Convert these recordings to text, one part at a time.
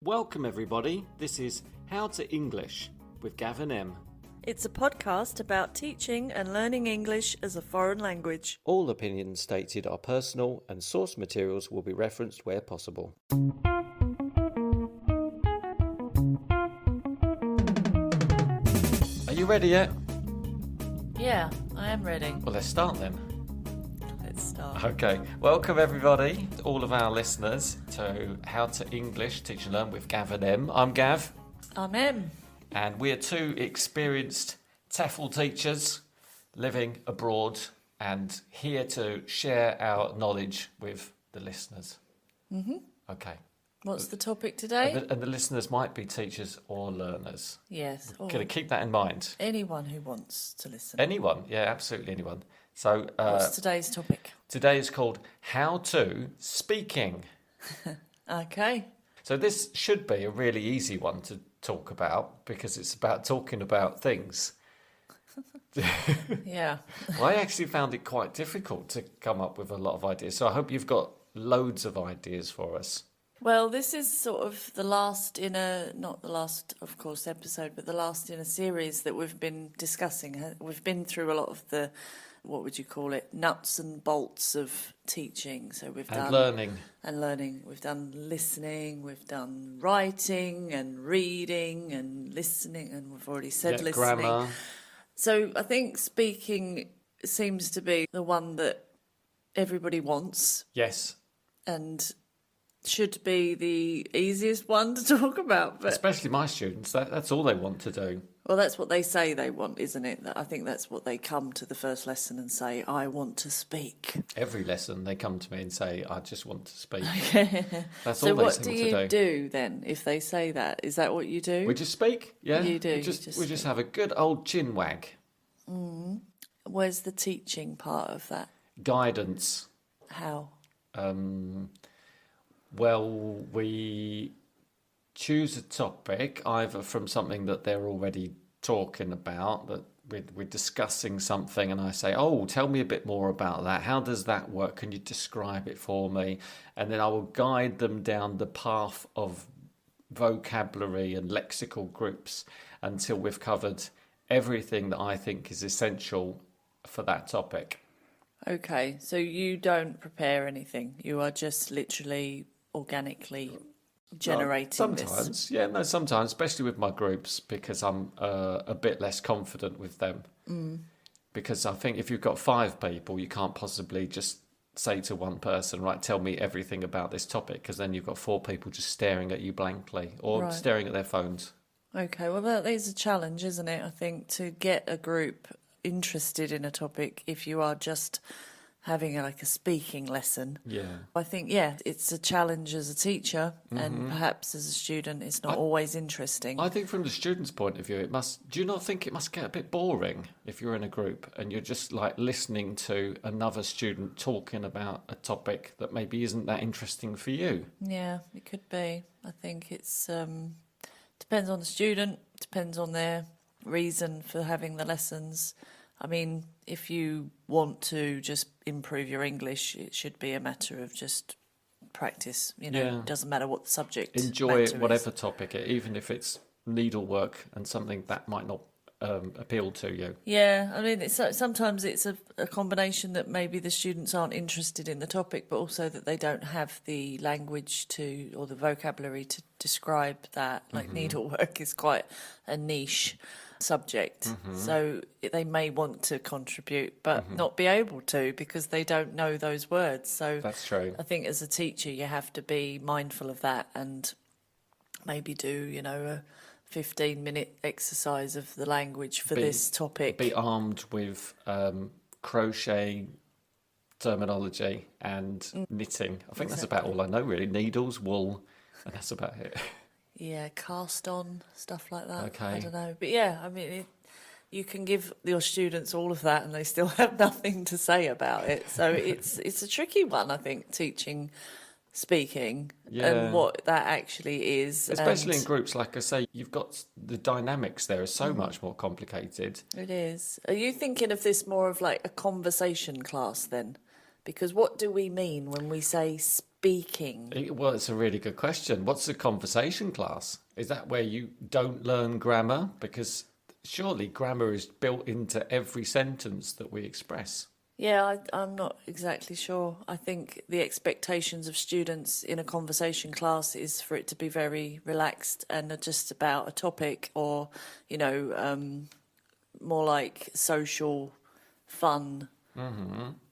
Welcome everybody, this is How to English with Gav Em. It's a podcast about teaching and learning English as a foreign language. All opinions stated are personal and source materials will be referenced where possible. Are you ready yet? Yeah, I am ready. Well, let's start then. Let's start. Okay, welcome everybody, all of our listeners, to How to English Teach and Learn with Gav Em. I'm Gav. I'm Em. And we're two experienced TEFL teachers living abroad and here to share our knowledge with the listeners. Mm-hmm. Okay. What's the topic today? And the listeners might be teachers or learners. Yes. Can I keep that in mind? Anyone who wants to listen. Anyone, yeah, absolutely anyone. So what's today's topic? Today is called How to Speaking. Okay. So this should be a really easy one to talk about because it's about talking about things. Yeah. Well, I actually found it quite difficult to come up with a lot of ideas. So I hope you've got loads of ideas for us. Well, this is sort of the last not the last, of course, episode, but the last in a series that we've been discussing. We've been through a lot of the, what would you call it, nuts and bolts of teaching. So we've done learning. We've done listening, we've done writing and reading and listening, and we've already said listening. Grammar. So I think speaking seems to be the one that everybody wants. Yes. And should be the easiest one to talk about. But especially my students, that's all they want to do. Well, that's what they say they want, isn't it? I think that's what they come to the first lesson and say, I want to speak. Every lesson they come to me and say, I just want to speak. That's so all they what seem do to you do then if they say that? Is that what you do? We just speak, yeah. You do. We just have a good old chin wag. Mm. Where's the teaching part of that? Guidance. How? Well, we choose a topic either from something that they're already talking about, that we're discussing something, and I say, oh, tell me a bit more about that. How does that work? Can you describe it for me? And then I will guide them down the path of vocabulary and lexical groups until we've covered everything that I think is essential for that topic. Okay, so you don't prepare anything. You are just literally organically generating sometimes, this. Sometimes, especially with my groups, because I'm a bit less confident with them. Because I think if you've got 5 people, you can't possibly just say to one person, right, tell me everything about this topic, because then you've got 4 people just staring at you blankly or staring at their phones. Okay, well, that is a challenge, isn't it? I think to get a group interested in a topic if you are just having a speaking lesson. Yeah. I think, it's a challenge as a teacher, and perhaps as a student it's not always interesting. I think from the student's point of view, do you not think it must get a bit boring if you're in a group and you're just listening to another student talking about a topic that maybe isn't that interesting for you? Yeah, it could be. I think it's depends on the student, depends on their reason for having the lessons. I mean, if you want to just improve your English, it should be a matter of just practice. It doesn't matter what the subject. Enjoy it, whatever topic, even if it's needlework and something that might not appeal to you. Yeah, I mean, sometimes it's a combination that maybe the students aren't interested in the topic, but also that they don't have the language or the vocabulary to describe that. Like needlework is quite a niche subject, so they may want to contribute but not be able to because they don't know those words. So that's true. I think as a teacher you have to be mindful of that and maybe do a 15-minute exercise of the language for this topic. Be armed with crochet terminology and knitting. I think that's about all I know really. Needles, wool, and that's about it. Yeah, cast on, stuff like that. Okay. I don't know. But I mean, you can give your students all of that and they still have nothing to say about it. So it's a tricky one, I think, teaching speaking and what that actually is. Especially in groups, like I say, you've got the dynamics there are so much more complicated. It is. Are you thinking of this more of like a conversation class then? Because what do we mean when we say speak? speaking? Well, it's a really good question. What's a conversation class? Is that where you don't learn grammar? Because surely grammar is built into every sentence that we express. Yeah, I'm not exactly sure. I think the expectations of students in a conversation class is for it to be very relaxed and just about a topic, or, you know, more like social fun,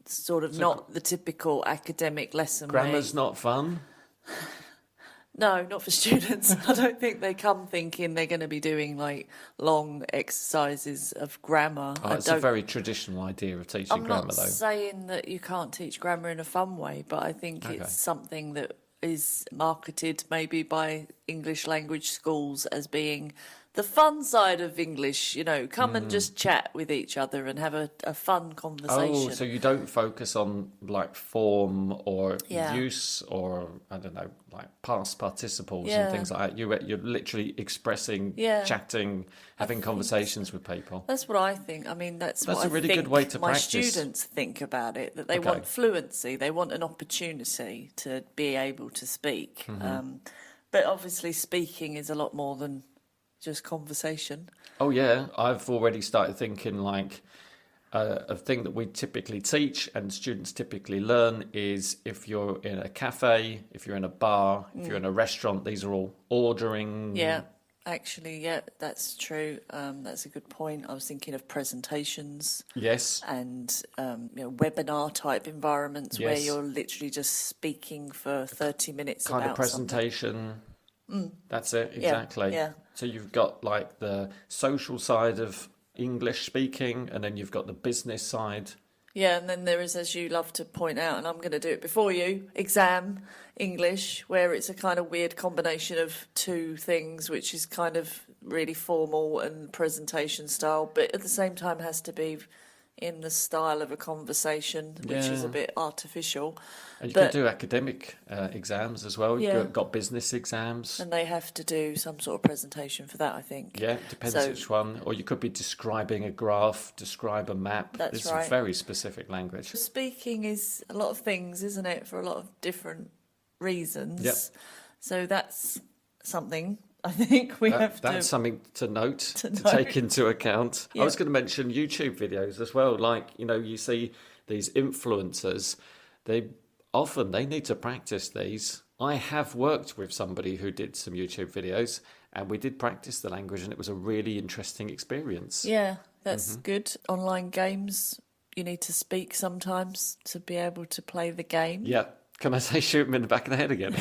sort of not the typical academic lesson. Grammar's not fun? No, not for students. I don't think they come thinking they're going to be doing like long exercises of grammar. Oh, it's a very traditional idea of teaching grammar, though. I'm not saying that you can't teach grammar in a fun way, but I think it's something that is marketed maybe by English language schools as being the fun side of English, you know, come and just chat with each other and have a fun conversation. Oh, so you don't focus on like form or use or, I don't know, like past participles and things like that. You're literally expressing, chatting, having conversations with people. That's what I think. I mean, that's what a really I think good way to my practice. students think about it, that they want fluency. They want an opportunity to be able to speak. But obviously speaking is a lot more than just conversation. Oh yeah, I've already started thinking like a thing that we typically teach and students typically learn is if you're in a cafe, if you're in a bar, if you're in a restaurant, these are all ordering. Yeah, actually, yeah, that's true. That's a good point. I was thinking of presentations. Yes. And you know, webinar type environments where you're literally just speaking for 30 minutes kind about of presentation. That's it, exactly. Yeah. So you've got like the social side of English speaking, and then you've got the business side. Yeah, and then there is, as you love to point out, and I'm going to do it before you, exam English, where it's a kind of weird combination of two things, which is kind of really formal and presentation style, but at the same time has to be in the style of a conversation, which is a bit artificial. And you can do academic exams as well. You've got business exams. And they have to do some sort of presentation for that, I think. Yeah, depends which one. Or you could be describing a graph, describe a map. That's It's very specific language. Speaking is a lot of things, isn't it, for a lot of different reasons. Yep. So that's something I think that's something to note, to take into account. I was going to mention YouTube videos as well. Like, you know, you see these influencers, they need to practice these. I have worked with somebody who did some YouTube videos and we did practice the language and it was a really interesting experience. Yeah, that's good. Online games, you need to speak sometimes to be able to play the game. Yeah. Can I say shoot him in the back of the head again?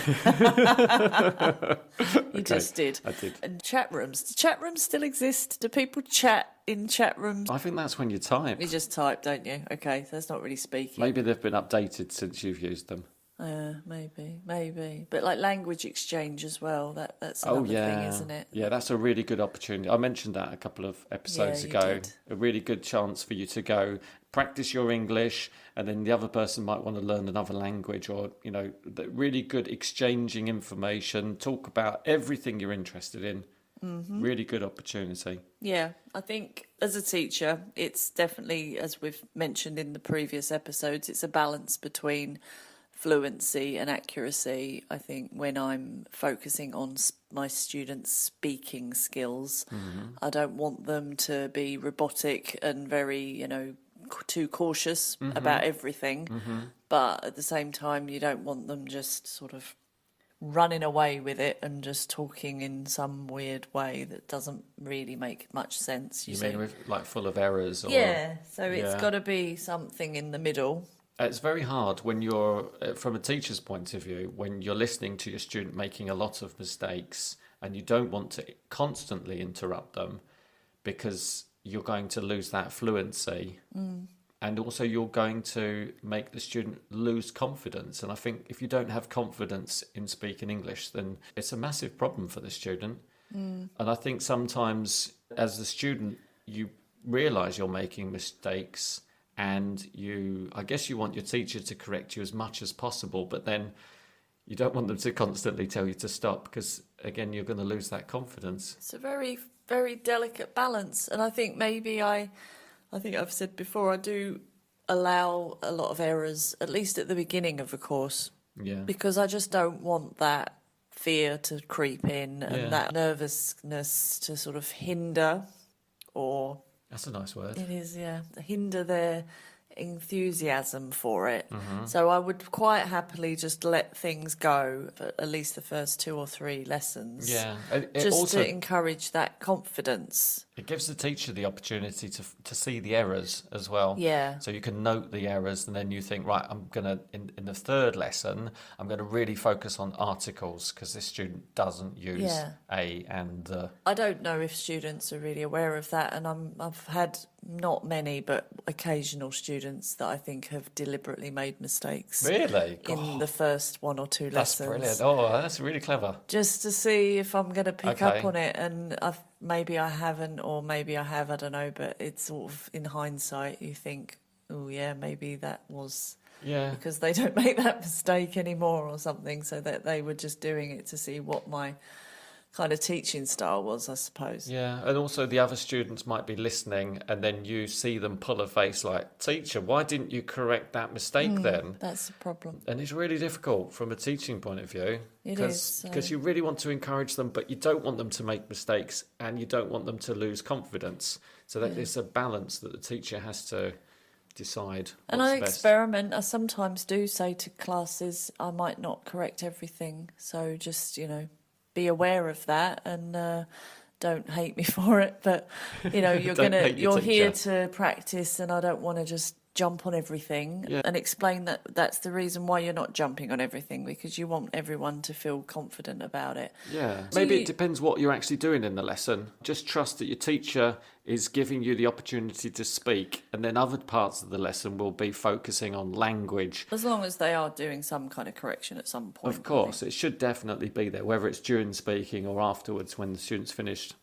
You just did. I did. And chat rooms. Do chat rooms still exist? Do people chat in chat rooms? I think that's when you type. You just type, don't you? Okay, so that's not really speaking. Maybe they've been updated since you've used them. Maybe. But like language exchange as well, that's another thing, isn't it? Yeah, that's a really good opportunity. I mentioned that a couple of episodes ago. Did. A really good chance for you to go practice your English, and then the other person might want to learn another language, or, you know, really good exchanging information, talk about everything you're interested in. Really good opportunity. Yeah, I think as a teacher, it's definitely, as we've mentioned in the previous episodes, it's a balance between fluency and accuracy. I think when I'm focusing on my students' speaking skills, I don't want them to be robotic and very, you know, too cautious about everything. But at the same time, you don't want them just sort of running away with it and just talking in some weird way that doesn't really make much sense. You mean with, like, full of errors? Or, so it's got to be something in the middle. It's very hard when you're, from a teacher's point of view, when you're listening to your student making a lot of mistakes and you don't want to constantly interrupt them because you're going to lose that fluency. And also you're going to make the student lose confidence. And I think if you don't have confidence in speaking English, then it's a massive problem for the student. And I think sometimes as the student, you realise you're making mistakes and I guess you want your teacher to correct you as much as possible, but then you don't want them to constantly tell you to stop because, again, you're going to lose that confidence. It's a very, very delicate balance. And I think maybe I think I've said before, I do allow a lot of errors, at least at the beginning of a course. Yeah. Because I just don't want that fear to creep in and Yeah. that nervousness to sort of hinder or... That's a nice word. It is, yeah. Hinder their enthusiasm for it. Mm-hmm. So I would quite happily just let things go for at least the first 2 or 3 lessons. Yeah. Just also, to encourage that confidence. it gives the teacher the opportunity to see the errors as well. Yeah. So you can note the errors, and then you think, right, I'm going to, in the third lesson, I'm going to really focus on articles because this student doesn't use a and the. I don't know if students are really aware of that, and I've had not many, but occasional students that I think have deliberately made mistakes. Really? In the first 1 or 2 That's lessons. brilliant. Oh, that's really clever. Just to see if I'm going to pick Okay. up on it, and maybe I haven't, or maybe I have, I don't know, but it's sort of in hindsight you think, oh yeah, maybe that was because they don't make that mistake anymore or something, so that they were just doing it to see what my kind of teaching style was, I suppose. Yeah, and also the other students might be listening, and then you see them pull a face like, teacher, why didn't you correct that mistake then? That's the problem. And it's really difficult from a teaching point of view. It is. Because you really want to encourage them, but you don't want them to make mistakes, and you don't want them to lose confidence. So that it's a balance that the teacher has to decide what's And I best. experiment. I sometimes do say to classes, I might not correct everything, so just, be aware of that, and don't hate me for it, but you're here to practice, and I don't want to just jump on everything and explain that that's the reason why you're not jumping on everything, because you want everyone to feel confident about it. Yeah, maybe it depends what you're actually doing in the lesson. Just trust that your teacher is giving you the opportunity to speak, and then other parts of the lesson will be focusing on language. As long as they are doing some kind of correction at some point. Of course, it should definitely be there, whether it's during speaking or afterwards when the student's finished.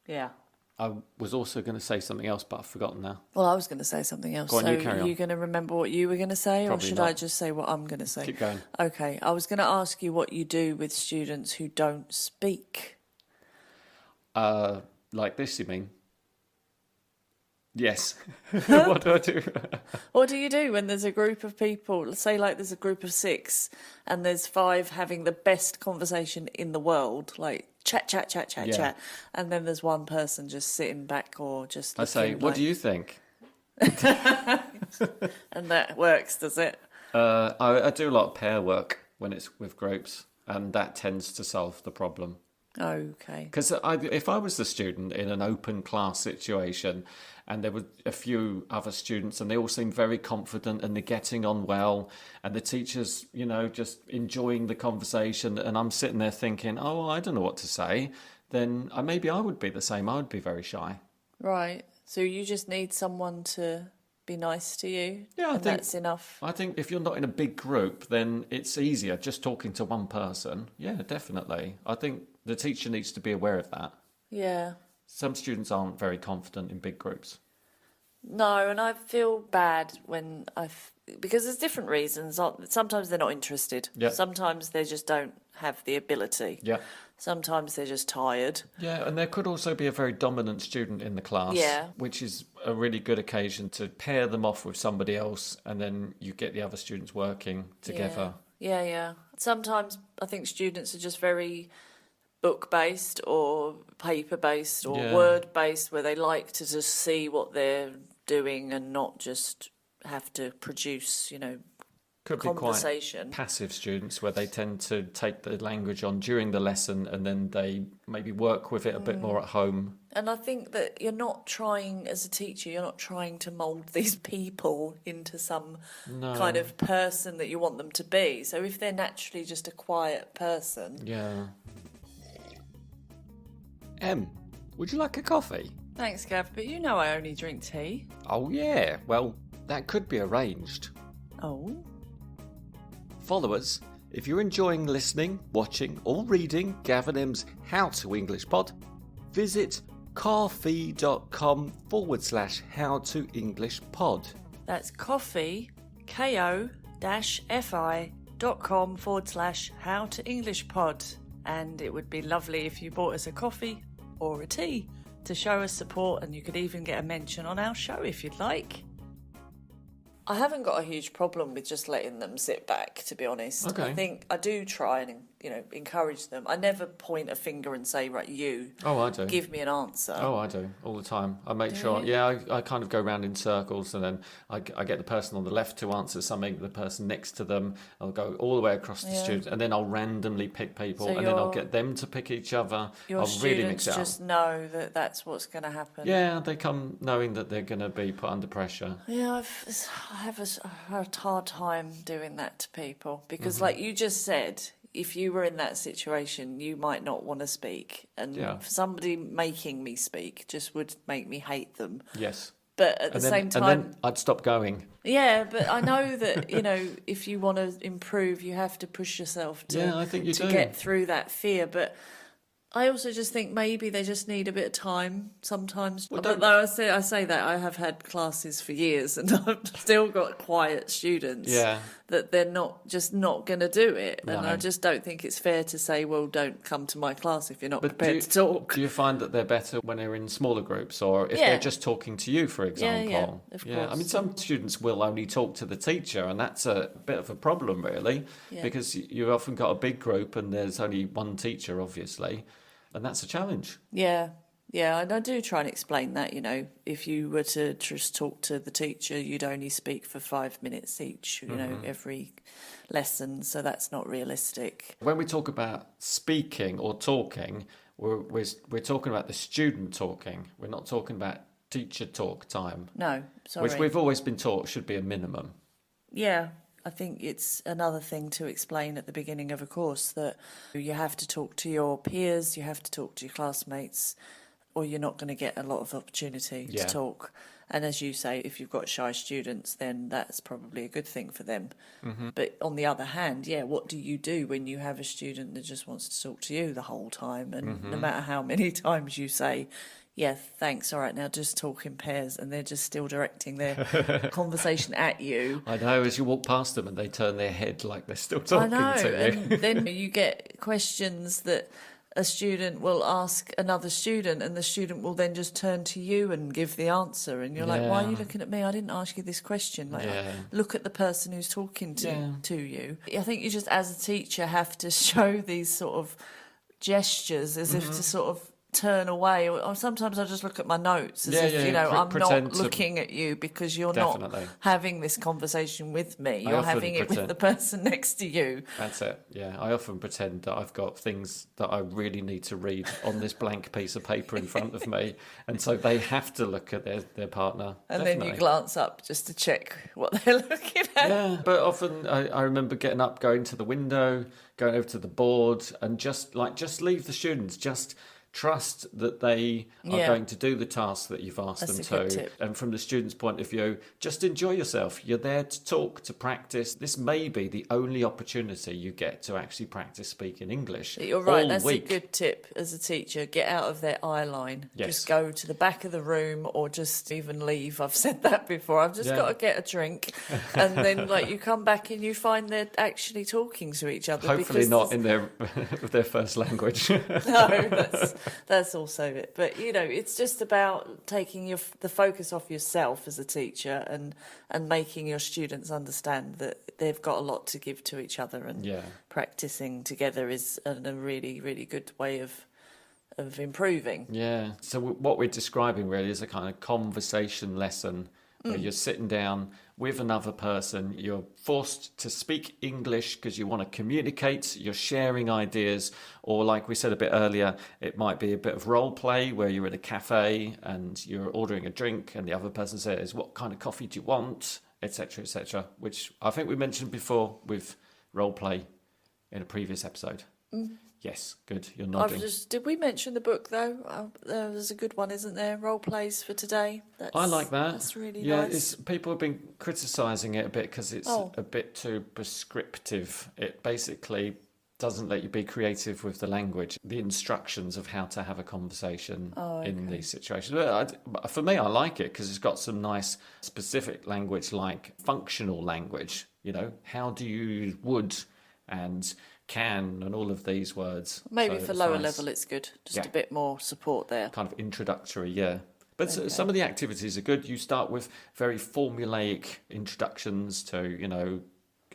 Yeah. I was also going to say something else, but I've forgotten now. Well, I was going to say something else. Go on, so you carry on. are you going to remember what you were going to say, Probably or should not. I just say what I'm going to say? Keep going. Okay, I was going to ask you what you do with students who don't speak. Like this, you mean? Yes. What do I do? What do you do when there's a group of people, let's say like there's a group of 6 and there's 5 having the best conversation in the world, like chat, and then there's one person just sitting back or just I say, what do you think? And that works, does it? I do a lot of pair work when it's with groups, and that tends to solve the problem. Okay. Because if I was the student in an open class situation and there were a few other students and they all seem very confident and they're getting on well and the teacher's, just enjoying the conversation, and I'm sitting there thinking, oh, I don't know what to say, then maybe I would be the same. I would be very shy. Right. So you just need someone to be nice to you? Yeah, I think that's enough. I think if you're not in a big group, then it's easier just talking to one person. Yeah, definitely. I think the teacher needs to be aware of that. Yeah. Some students aren't very confident in big groups. No, and I feel bad when because there's different reasons. Sometimes they're not interested. Yeah. Sometimes they just don't have the ability. Yeah. Sometimes they're just tired. Yeah, and there could also be a very dominant student in the class, Yeah. which is a really good occasion to pair them off with somebody else, and then you get the other students working together. Yeah. Sometimes I think students are just very book-based or paper-based or Yeah. word-based, where they like to just see what they're doing and not just have to produce, Could conversation. be quite passive students where they tend to take the language on during the lesson and then they maybe work with it a bit more at home. And I think that you're not trying, as a teacher, you're not trying to mould these people into some kind of person that you want them to be. So if they're naturally just a quiet person... Yeah. Em, would you like a coffee? Thanks, Gav, but I only drink tea. Oh, yeah. Well, that could be arranged. Oh? Follow us if you're enjoying listening, watching, or reading Gav Em's How to English Pod. Visit ko-fi.com/How to English Pod. That's coffee, ko-fi.com/How to English Pod. And it would be lovely if you bought us a coffee or a tea to show us support, and you could even get a mention on our show if you'd like. I haven't got a huge problem with just letting them sit back, to be honest. Okay. I think I do try and, encourage them. I never point a finger and say, right, you, Oh, I do. give me an answer. Oh, I do all the time. I make sure. you? Yeah, I kind of go around in circles, and then I get the person on the left to answer something, the person next to them. I'll go all the way across the students, and then I'll randomly pick people, So and then I'll get them to pick each other. Your I'll really students mix it up. just know that that's what's going to happen. Yeah, they come knowing that they're going to be put under pressure. Yeah, I have a hard time doing that to people because, like you just said, if you were in that situation, you might not want to speak, and for somebody making me speak just would make me hate them. Yes. But at the same time, and then I'd stop going. Yeah, but I know that if you want to improve, you have to push yourself to I think you to do. get through that fear. But I also just think maybe they just need a bit of time sometimes. Well, Though I say that, I have had classes for years and I've still got quiet students that they're not going to do it. And I just don't think it's fair to say, well, don't come to my class if you're not prepared to talk. Do you find that they're better when they're in smaller groups, or if they're just talking to you, for example? Yeah, of course. I mean, some students will only talk to the teacher, and that's a bit of a problem, really, because you've often got a big group and there's only one teacher, obviously. And that's a challenge. Yeah, and I do try and explain that, if you were to just talk to the teacher, you'd only speak for 5 minutes each, every lesson, so that's not realistic. When we talk about speaking or talking, we're talking about the student talking. We're not talking about teacher talk time. No, sorry. Which we've always been taught should be a minimum. Yeah. I think it's another thing to explain at the beginning of a course that you have to talk to your peers, you have to talk to your classmates, or you're not going to get a lot of opportunity to talk. And as you say, if you've got shy students, then that's probably a good thing for them. Mm-hmm. But on the other hand, what do you do when you have a student that just wants to talk to you the whole time? And no matter how many times you say, yeah, thanks, all right, now just talk in pairs, and they're just still directing their conversation at you. I know, as you walk past them and they turn their head like they're still talking to you. And then you get questions that a student will ask another student, and the student will then just turn to you and give the answer, and you're like, why are you looking at me? I didn't ask you this question. Look at the person who's talking to you. I think you just, as a teacher, have to show these sort of gestures as if to sort of turn away, or sometimes I just look at my notes as if I'm not looking at you because you're not having this conversation with me. You're having it with the person next to you. That's it. Yeah, I often pretend that I've got things that I really need to read on this blank piece of paper in front of me, and so they have to look at their partner. And then you glance up just to check what they're looking at. Yeah, but often I remember getting up, going to the window, going over to the board, and just leave the students. Just trust that they are going to do the task that you've asked them to. And from the student's point of view, just enjoy yourself. You're there to talk, to practice. This may be the only opportunity you get to actually practice speaking English. You're right, all that's week. A good tip as a teacher. Get out of their eye line. Yes. Just go to the back of the room, or just even leave. I've said that before. I've just got to get a drink. And then you come back and you find they're actually talking to each other. Hopefully not in their first language. No, that's also it. But it's just about taking the focus off yourself as a teacher and making your students understand that they've got a lot to give to each other, and practicing together is a really, really good way of improving. Yeah. So what we're describing really is a kind of conversation lesson where you're sitting down with another person, you're forced to speak English because you want to communicate, you're sharing ideas, or like we said a bit earlier, it might be a bit of role play where you're at a cafe and you're ordering a drink and the other person says, what kind of coffee do you want, etc., which I think we mentioned before with role play in a previous episode. Yes, good. You're nodding. Did we mention the book, though? There's a good one, isn't there? Role plays for today. I like that. That's really nice. People have been criticising it a bit because it's a bit too prescriptive. It basically doesn't let you be creative with the language, the instructions of how to have a conversation in these situations. But for me, I like it because it's got some nice specific language, like functional language. How do you use would and can and all of these words. Maybe for lower level it's good. Just a bit more support there. Kind of introductory, But Okay. some of the activities are good. You start with very formulaic introductions to,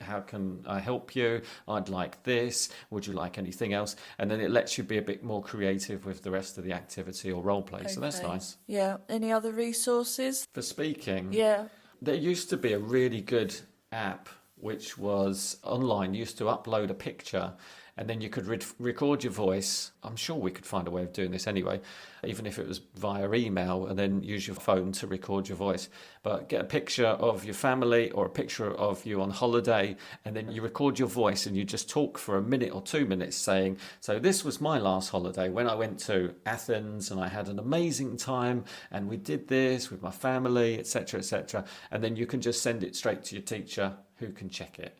how can I help you? I'd like this. Would you like anything else? And then it lets you be a bit more creative with the rest of the activity or role play. So that's Okay. nice. Yeah. Any other resources? For speaking, Yeah. there used to be a really good app which was online. You used to upload a picture and then you could record your voice. I'm sure we could find a way of doing this anyway, even if it was via email, and then use your phone to record your voice. But get a picture of your family or a picture of you on holiday, and then you record your voice and you just talk for a minute or 2 minutes saying, so this was my last holiday when I went to Athens and I had an amazing time and we did this with my family, etc., etc. And then you can just send it straight to your teacher who can check it.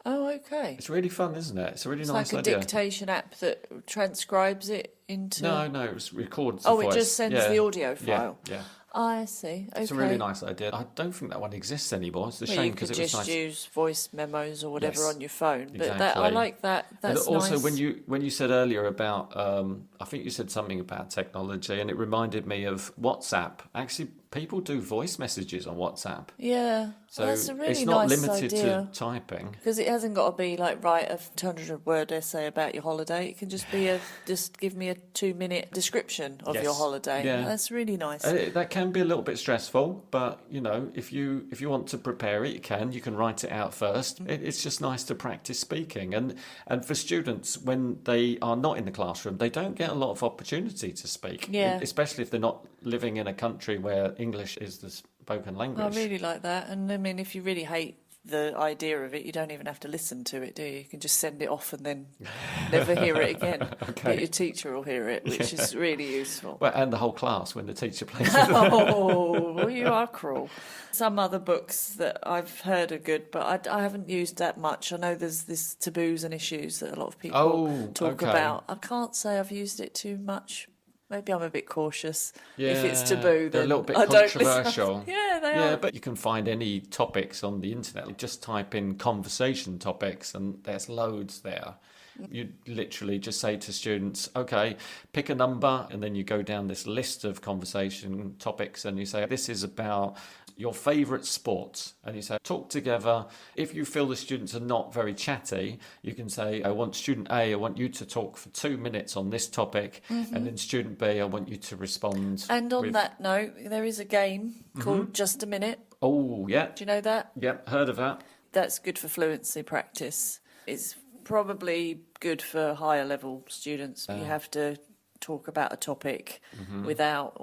Oh, okay. It's really fun, isn't it? It's a really It's nice like a idea. dictation app that transcribes it into... No, it was records the Oh, voice. it just sends the audio Yeah, file. yeah. I see. Okay. It's a really nice idea. I don't think that one exists anymore. It's a Well, shame you because could it was just nice. use voice memos or whatever Yes, on your phone. But I exactly. like that. That's And also, nice. when you said earlier about, I think you said something about technology, and it reminded me of WhatsApp. Actually, people do voice messages on WhatsApp, Yeah. so That's a really it's not nice limited idea. to typing. Because it hasn't got to be like write a 200-word essay about your holiday. It can just be just give me a 2-minute description of your Yes. holiday. Yeah. That's really nice. That can be a little bit stressful, but if you want to prepare it, you can write it out first. It's just nice to practice speaking, and for students when they are not in the classroom, they don't get a lot of opportunity to speak. Yeah. Especially if they're not living in a country where English is the spoken language. I really like that. And I mean, if you really hate the idea of it, you don't even have to listen to it, do you? You can just send it off and then never hear it again. Okay. But your teacher will hear it, which is really useful. Well, and the whole class when the teacher plays it. Oh, you are cruel. Some other books that I've heard are good, but I haven't used that much. I know there's this taboos and issues that a lot of people talk okay. about. I can't say I've used it too much. Maybe I'm a bit cautious. If it's Yeah, taboo, they're a then little bit I don't controversial. listen. Yeah, they Yeah, are. but you can find any topics on the internet. Just type in conversation topics and there's loads there. You literally just say to students, okay, pick a number, and then you go down this list of conversation topics and you say, this is about your favourite sports. And you say, talk together. If you feel the students are not very chatty, you can say, I want student A, I want you to talk for 2 minutes on this topic. And then student B, I want you to respond. And on with, that note, there is a game called Just a Minute. oh, yeah, Do you know that? yeah, heard of that. That's good for fluency practice. It's probably good for higher level students. You have to talk about a topic without,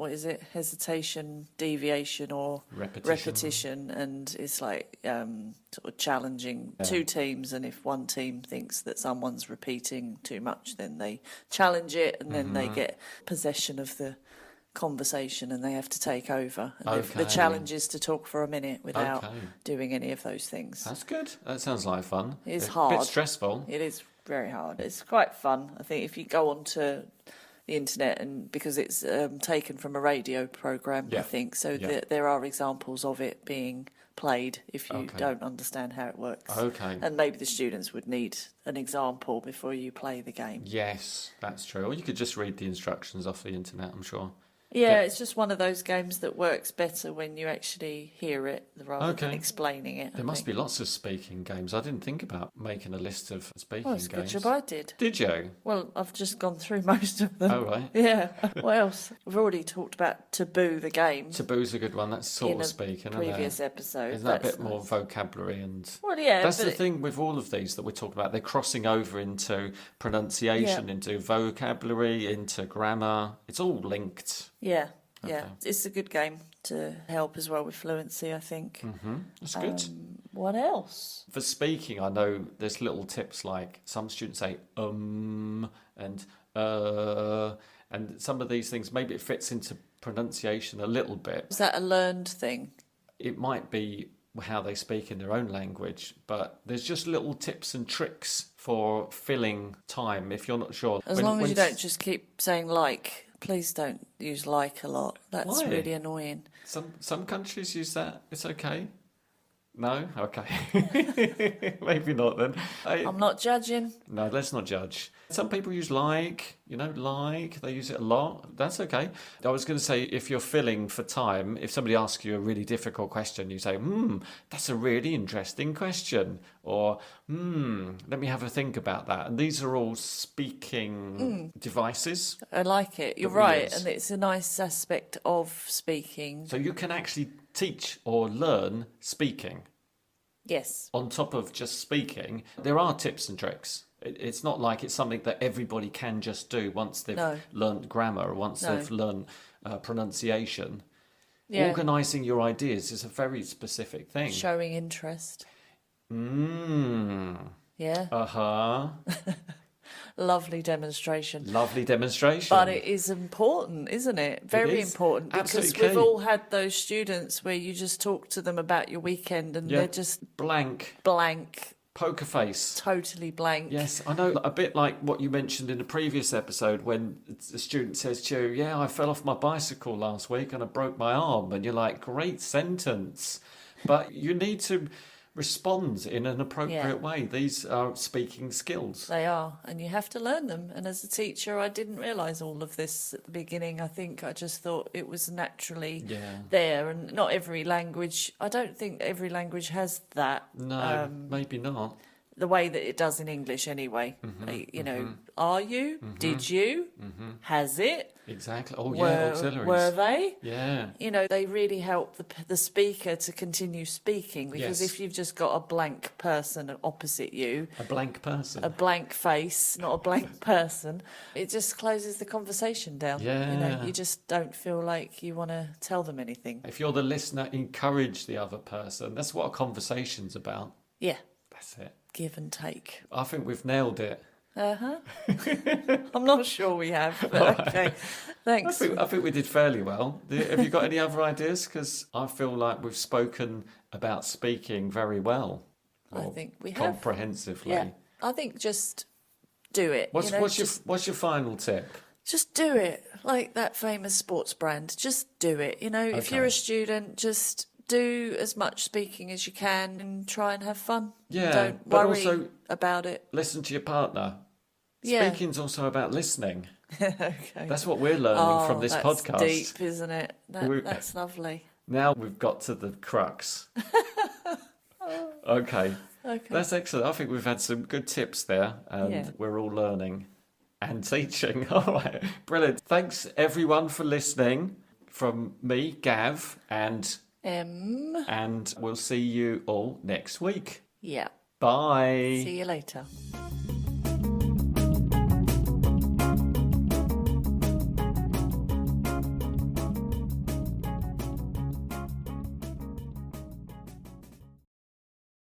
hesitation, deviation or repetition. And it's like sort of challenging two teams, and if one team thinks that someone's repeating too much, then they challenge it, and then they get possession of the conversation and they have to take over. And the challenge is to talk for a minute without doing any of those things. That's good. That sounds like fun. It is A hard. bit stressful. It is very hard. It's quite fun. I think if you go onto the internet, and because it's taken from a radio program, I think, so there are examples of it being played if you don't understand how it works. Okay. And maybe the students would need an example before you play the game. Yes, that's true. Or you could just read the instructions off the internet, I'm sure. Yeah, it's just one of those games that works better when you actually hear it rather than explaining it. There must be lots of speaking games. I didn't think about making a list of speaking it's a good games. job I did. Did you? Well, I've just gone through most of them. Oh, right. Yeah. What else? We've already talked about Taboo, the game. Taboo's a good one. That's sort in of a speaking, previous isn't it? episode. Isn't that a That's bit more vocabulary and... Well, yeah. That's but the thing with all of these that we're talking about. They're crossing over into pronunciation, into vocabulary, into grammar. It's all linked. Yeah. Yeah, it's a good game to help as well with fluency, I think. That's good. What else? For speaking, I know there's little tips like some students say and some of these things, maybe it fits into pronunciation a little bit. Is that a learned thing? It might be how they speak in their own language, but there's just little tips and tricks for filling time if you're not sure. As long as you don't just keep saying like. Please don't use like a lot. That's Why? really annoying. Some countries use that. It's okay. No? Okay. Maybe not then. I'm not judging. No, let's not judge. Some people use like, they use it a lot. That's okay. I was going to say, if you're filling for time, if somebody asks you a really difficult question, you say, that's a really interesting question. Or, let me have a think about that. And these are all speaking devices. I like it. You're right. And it's a nice aspect of speaking. So you can actually teach or learn speaking. Yes. On top of just speaking, there are tips and tricks. It's not like it's something that everybody can just do once they've learned grammar or once they've learned pronunciation. Yeah. Organising your ideas is a very specific thing. Showing interest. Yeah. Uh-huh. Lovely demonstration. Lovely demonstration. But it is important, isn't it? Very important. Because we've all had those students where you just talk to them about your weekend and they're just... Blank. Poker face. Totally blank. Yes, I know. A bit like what you mentioned in the previous episode when the student says to you, I fell off my bicycle last week and I broke my arm. And you're like, great sentence. But you need to respond in an appropriate way. These are speaking skills. They are, and you have to learn them. And as a teacher, I didn't realise all of this at the beginning. I think I just thought it was naturally there, and not every language. I don't think every language has that. No, maybe not. The way that it does in English anyway. Are you? Did you? Has it? Exactly. Oh, auxiliaries. Were they? Yeah. They really help the speaker to continue speaking, because if you've just got a blank person opposite you... A blank person. A blank face, not a blank person, it just closes the conversation down. Yeah. You just don't feel like you want to tell them anything. If you're the listener, encourage the other person. That's what a conversation's about. Yeah. That's it. Give and take. I think we've nailed it. I'm not sure we have, but okay. Thanks. I think we did fairly well. Have you got any other ideas? Because I feel like we've spoken about speaking very well. I think we have. Comprehensively. Yeah. I think just do it. What's your final tip? Just do it. Like that famous sports brand. Just do it. If you're a student, just do as much speaking as you can and try and have fun. Yeah. Don't worry about it. Listen to your partner. Yeah. Speaking's also about listening. Okay. That's what we're learning from this podcast. That's deep, isn't it? That's lovely. Now we've got to the crux. Okay. That's excellent. I think we've had some good tips there, and we're all learning and teaching. All right. Brilliant. Thanks, everyone, for listening. From me, Gav, and Em. And we'll see you all next week. Yeah. Bye. See you later.